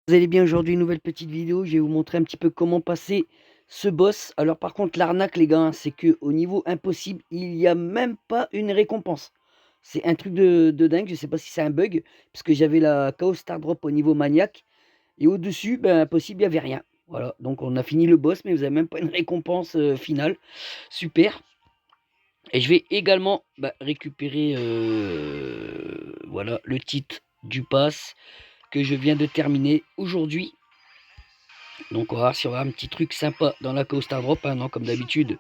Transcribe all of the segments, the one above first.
Vous allez bien aujourd'hui, nouvelle petite vidéo, je vais vous montrer un petit peu comment passer ce boss. Alors par contre l'arnaque les gars, hein, c'est que au niveau impossible, il y a même pas une récompense. C'est un truc de dingue, je sais pas si c'est un bug, parce que j'avais la Chaos Star Drop au niveau maniaque, et au-dessus, ben impossible, il y avait rien. Voilà, donc on a fini le boss, mais vous avez même pas une récompense finale. Super. Et je vais également récupérer voilà, le titre du pass que je viens de terminer aujourd'hui. Donc on va voir si on va avoir un petit truc sympa dans la Coaster Drop, hein, non, comme d'habitude,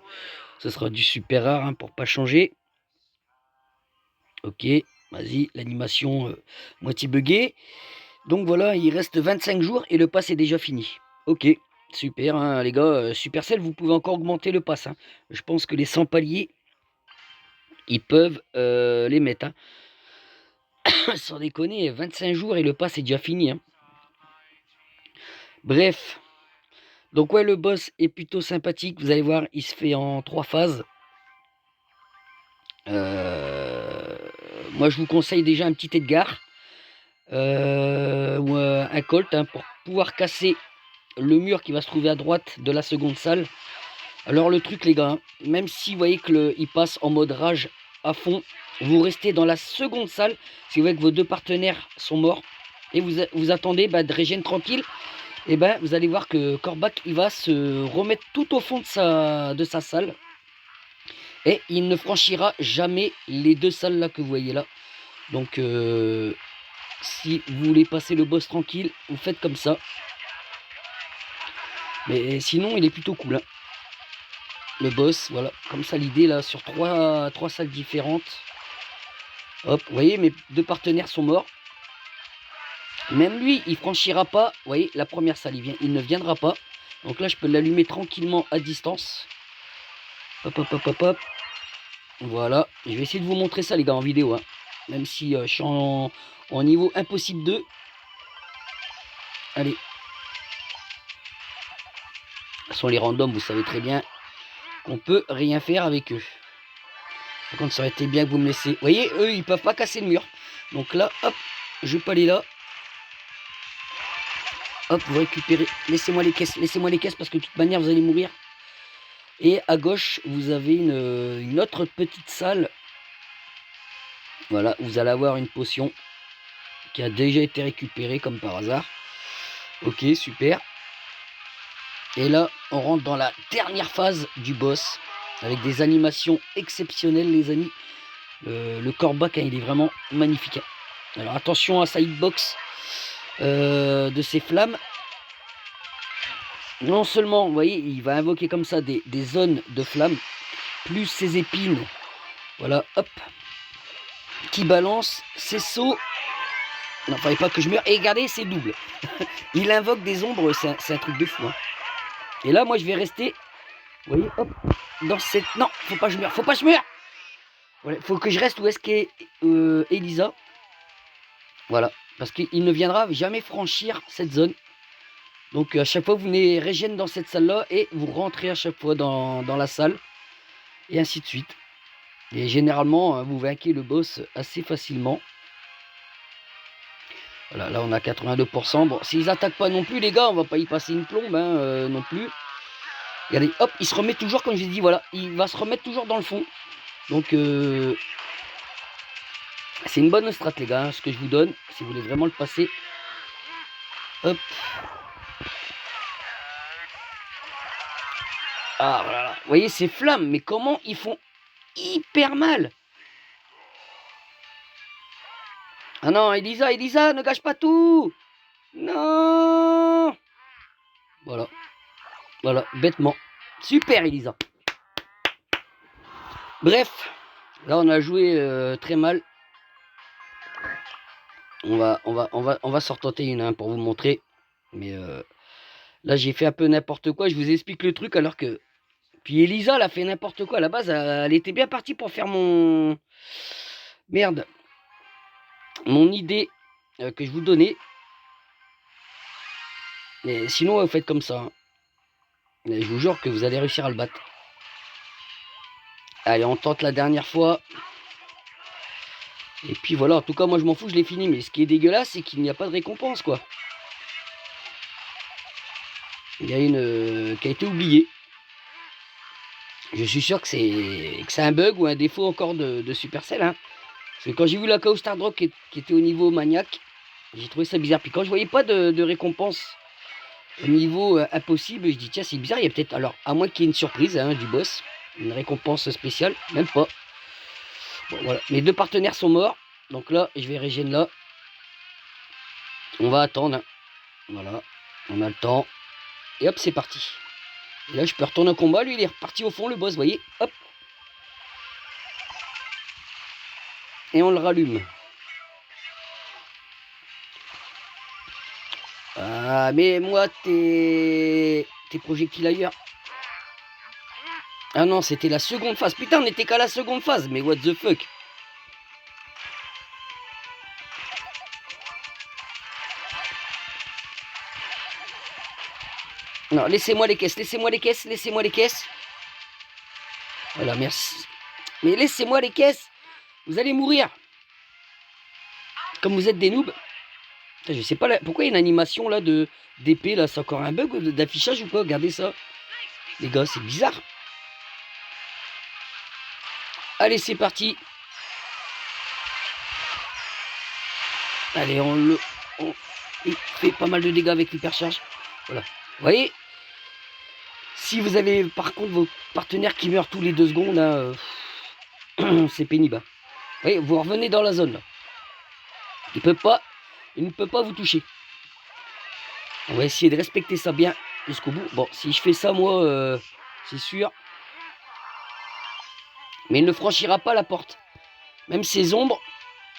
ce sera du super rare hein, pour pas changer. Ok, vas-y, l'animation moitié buggée. Donc voilà, il reste 25 jours et le pass est déjà fini. Ok, super hein, les gars, Supercell, vous pouvez encore augmenter le pass. Hein. Je pense que les 100 paliers, ils peuvent les mettre. Hein. Sans déconner, 25 jours et le pass est déjà fini. Hein. Bref, donc ouais, le boss est plutôt sympathique. Vous allez voir, il se fait en 3 phases. Moi, je vous conseille déjà un petit Edgar ou un Colt hein, pour pouvoir casser le mur qui va se trouver à droite de la seconde salle. Alors le truc les gars, hein, même si vous voyez que il passe en mode rage à fond, vous restez dans la seconde salle si vous voyez que vos deux partenaires sont morts et vous attendez de régène tranquille. Et vous allez voir que Kor'bak il va se remettre tout au fond de sa salle. Et il ne franchira jamais les deux salles là que vous voyez là. Donc si vous voulez passer le boss tranquille, vous faites comme ça. Mais sinon il est plutôt cool. Hein. Le boss, voilà, comme ça l'idée là, sur trois salles différentes. Hop, vous voyez, mes deux partenaires sont morts. Même lui, il franchira pas, vous voyez, la première salle, il ne viendra pas. Donc là, je peux l'allumer tranquillement à distance. Hop, hop, hop, hop, hop. Voilà, je vais essayer de vous montrer ça les gars en vidéo. Hein. Même si je suis en niveau impossible 2. Allez. De toute façon, les randoms, vous savez très bien qu'on peut rien faire avec eux. Par contre, ça aurait été bien que vous me laissiez. Vous voyez, eux, ils peuvent pas casser le mur. Donc là, hop, je peux aller là. Hop, vous récupérez. Laissez-moi les caisses parce que de toute manière, vous allez mourir. Et à gauche, vous avez une autre petite salle. Voilà, vous allez avoir une potion qui a déjà été récupérée comme par hasard. Ok, super. Et là, on rentre dans la dernière phase du boss avec des animations exceptionnelles, les amis. Le Kor'bak, hein, il est vraiment magnifique. Hein. Alors attention à sa hitbox de ses flammes. Non seulement, vous voyez, il va invoquer comme ça des zones de flammes, plus ses épines, voilà, hop, qui balance ses sauts. Non, fallait pas que je meure. Et regardez, c'est double. Il invoque des ombres, c'est un truc de fou. Hein. Et là, moi, je vais rester, vous voyez, hop, dans cette... Non, faut pas que je meure, faut pas que je meure. Voilà, faut que je reste où est-ce qu'est Elisa. Voilà, parce qu'il ne viendra jamais franchir cette zone. Donc à chaque fois, vous venez régène dans cette salle-là et vous rentrez à chaque fois dans la salle. Et ainsi de suite. Et généralement, vous vainquez le boss assez facilement. Voilà, là on a 82%. Bon, s'ils attaquent pas non plus, les gars, on va pas y passer une plombe hein, non plus. Regardez, hop, il se remet toujours, comme je dit, voilà, il va se remettre toujours dans le fond. Donc, c'est une bonne strat, les gars, hein, ce que je vous donne, si vous voulez vraiment le passer. Hop. Ah, voilà. Vous voyez, ces flammes, mais comment ils font hyper mal. Ah non, Elisa, ne gâche pas tout. Non. Voilà. Voilà, bêtement. Super, Elisa. Bref, là on a joué très mal. On va s'en retenter une hein, pour vous montrer. Mais là j'ai fait un peu n'importe quoi. Je vous explique le truc alors que... Puis Elisa, elle a fait n'importe quoi. À la base, elle était bien partie pour faire mon... Merde. Mon idée que je vous donnais. Mais sinon, vous faites comme ça. Hein. Mais je vous jure que vous allez réussir à le battre. Allez, on tente la dernière fois. Et puis voilà, en tout cas, moi je m'en fous, je l'ai fini. Mais ce qui est dégueulasse, c'est qu'il n'y a pas de récompense, quoi. Il y a une qui a été oubliée. Je suis sûr que c'est un bug ou un défaut encore de Supercell. Hein. Parce que quand j'ai vu la KO Star Drop qui était au niveau maniaque, j'ai trouvé ça bizarre. Puis quand je voyais pas de récompense au niveau impossible, je dis tiens c'est bizarre, il y a peut-être... Alors à moins qu'il y ait une surprise hein, du boss, une récompense spéciale, même pas. Bon voilà, mes deux partenaires sont morts. Donc là, je vais régénérer là. On va attendre. Hein. Voilà, on a le temps. Et hop, c'est parti. Et là, je peux retourner au combat. Lui, il est reparti au fond, le boss, vous voyez. Hop. Et on le rallume. Ah, mais moi, tes projectiles ailleurs. Ah non, c'était la seconde phase. Putain, on était qu'à la seconde phase. Mais what the fuck. Non, laissez-moi les caisses, laissez-moi les caisses, laissez-moi les caisses. Voilà, merci. Mais laissez-moi les caisses. Vous allez mourir. Comme vous êtes des noobs. Je sais pas pourquoi il y a une animation là d'épée là. C'est encore un bug d'affichage ou quoi? Regardez ça. Les gars, c'est bizarre. Allez, c'est parti. Allez, il fait pas mal de dégâts avec l'hypercharge. Voilà. Vous voyez, si vous avez par contre vos partenaires qui meurent tous les 2 secondes, hein, c'est pénible. Hein. Vous voyez, vous revenez dans la zone là. Il ne peut pas vous toucher. On va essayer de respecter ça bien jusqu'au bout. Bon, si je fais ça moi, c'est sûr. Mais il ne franchira pas la porte. Même ces ombres,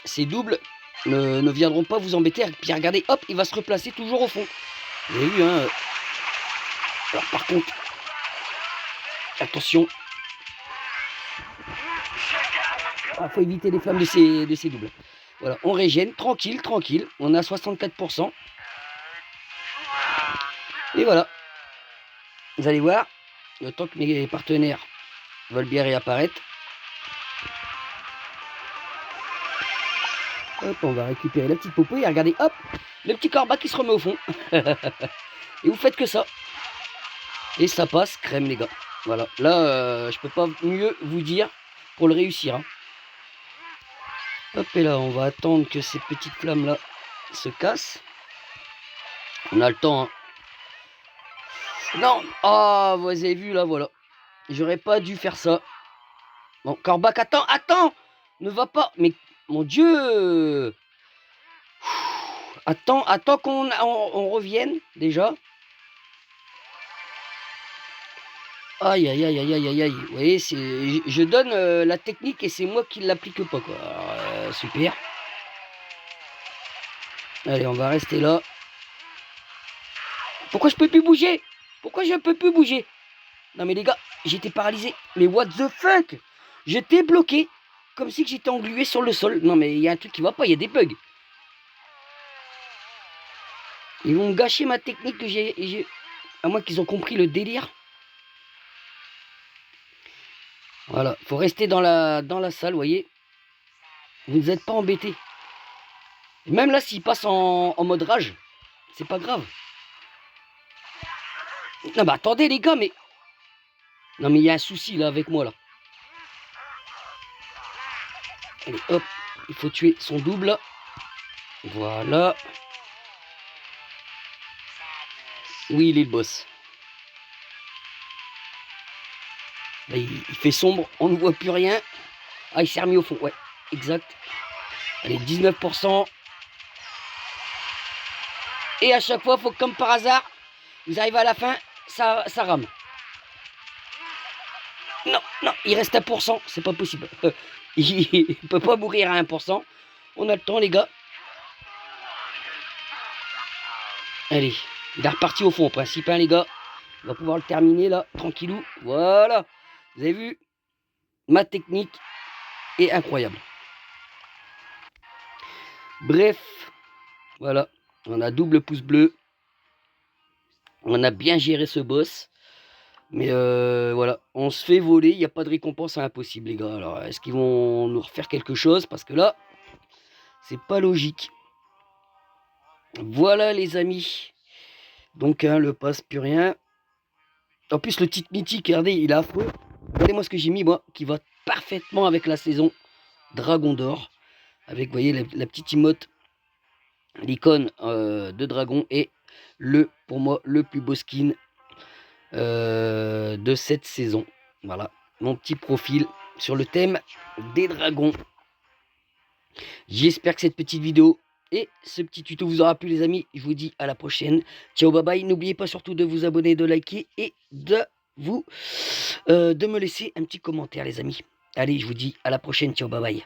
ces doubles, ne viendront pas vous embêter. Puis regardez, hop, il va se replacer toujours au fond. Vous avez vu, hein. Alors par contre, attention. Ah, faut éviter les flammes de ces doubles. Voilà, on régène, tranquille, tranquille. On a 64%. Et voilà. Vous allez voir, le temps que mes partenaires veulent bien réapparaître. Hop, on va récupérer la petite popo et regardez, hop, le petit corbac qui se remet au fond. Et vous faites que ça. Et ça passe crème les gars. Voilà, là je peux pas mieux vous dire pour le réussir. Hein. Hop, et là on va attendre que ces petites flammes là se cassent. On a le temps. Hein. Non, ah, vous avez vu là, voilà. J'aurais pas dû faire ça. Bon, Corbac, attends, attends. Ne va pas. Mais mon Dieu. Attends qu'on revienne déjà. Aïe, aïe, aïe, aïe, aïe, aïe, aïe. Vous voyez, je donne la technique et c'est moi qui ne l'applique pas, quoi. Alors, super. Allez, on va rester là. Pourquoi je peux plus bouger? Pourquoi je peux plus bouger? Non, mais les gars, j'étais paralysé. Mais what the fuck? J'étais bloqué. Comme si j'étais englué sur le sol. Non, mais il y a un truc qui va pas, il y a des bugs. Ils vont gâcher ma technique que j'ai... À moins qu'ils ont compris le délire. Voilà, faut rester dans la salle, vous voyez. Vous n'êtes pas embêtés. Même là, s'il passe en mode rage, c'est pas grave. Non, bah attendez les gars, mais... Non, mais il y a un souci là avec moi là. Allez, hop, il faut tuer son double là. Voilà. Oui, il est le boss. Là, il fait sombre, on ne voit plus rien. Ah, il s'est remis au fond, ouais, exact. Allez, 19%. Et à chaque fois, faut que comme par hasard, vous arrivez à la fin, ça rame. Non, non, il reste 1%, c'est pas possible. Il peut pas mourir à 1%. On a le temps, les gars. Allez, il est reparti au fond, en principe, hein, les gars. On va pouvoir le terminer, là, tranquillou. Voilà. Vous avez vu? Ma technique est incroyable. Bref, voilà. On a double pouce bleu. On a bien géré ce boss. Mais voilà, on se fait voler, il n'y a pas de récompense à impossible les gars. Alors est-ce qu'ils vont nous refaire quelque chose? Parce que là, c'est pas logique. Voilà les amis. Donc hein, le passe plus rien. En plus le titre mythique, regardez, il est affreux. Regardez-moi ce que j'ai mis moi, qui va parfaitement avec la saison Dragon d'Or. Avec, vous voyez, la petite emote, l'icône de dragon. Et pour moi, le plus beau skin de cette saison. Voilà, mon petit profil sur le thème des dragons. J'espère que cette petite vidéo et ce petit tuto vous aura plu les amis. Je vous dis à la prochaine. Ciao, bye bye. N'oubliez pas surtout de vous abonner, de liker et de me laisser un petit commentaire les amis. Allez, je vous dis à la prochaine. Ciao, bye bye.